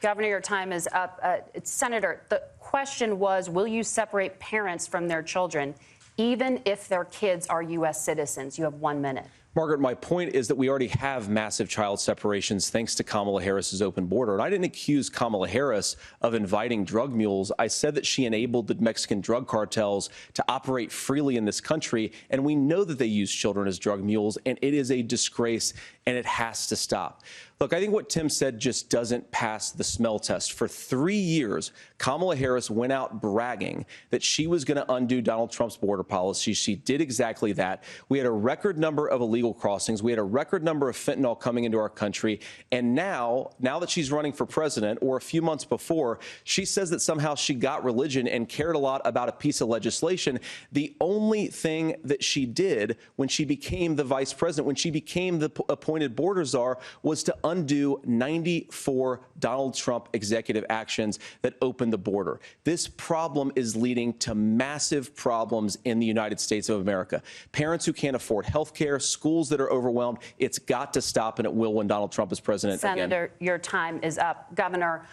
Governor, your time is up. Senator, the question was, will you separate parents from their children, even if their kids are U.S. citizens? You have 1 minute. Margaret, my point is that we already have massive child separations thanks to Kamala Harris's open border. And I didn't accuse Kamala Harris of inviting drug mules. I said that she enabled the Mexican drug cartels to operate freely in this country. And we know that they use children as drug mules. And it is a disgrace, and it has to stop. Look, I think what Tim said just doesn't pass the smell test. For 3 years, Kamala Harris went out bragging that she was going to undo Donald Trump's border policy. She did exactly that. We had a record number of illegal crossings. We had a record number of fentanyl coming into our country. And now that she's running for president, or a few months before, she says that somehow she got religion and cared a lot about a piece of legislation. The only thing that she did when she became the vice president, when she became the appointed border czar, was to undo 94 Donald Trump executive actions that opened the border. This problem is leading to massive problems in the United States of America. Parents who can't afford health care, schools that are overwhelmed. It's got to stop, and it will when Donald Trump is president again. Senator, your time is up. Governor,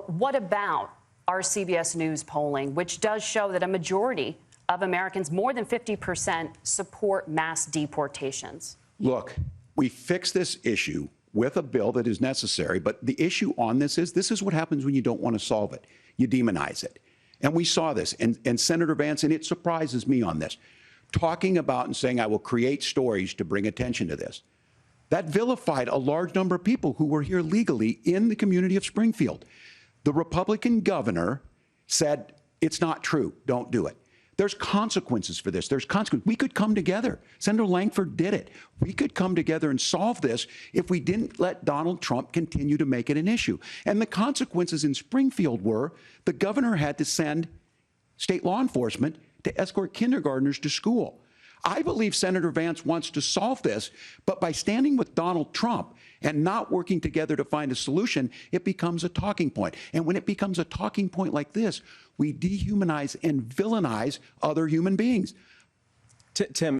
what about our CBS News polling, which does show that a majority of Americans, more than 50%, support mass deportations? Look, we fix this issue with a bill that is necessary, but the issue on this is what happens when you don't want to solve it. You demonize it. And we saw this, and Senator Vance, and it surprises me on this, talking about and saying, I will create stories to bring attention to this. That vilified a large number of people who were here legally in the community of Springfield. The Republican governor said, it's not true, don't do it. There's consequences for this. There's consequences. We could come together. Senator Langford did it. We could come together and solve this if we didn't let Donald Trump continue to make it an issue. And the consequences in Springfield were the governor had to send state law enforcement to escort kindergartners to school. I believe Senator Vance wants to solve this, but by standing with Donald Trump and not working together to find a solution, it becomes a talking point. And when it becomes a talking point like this, we dehumanize and villainize other human beings. Tim,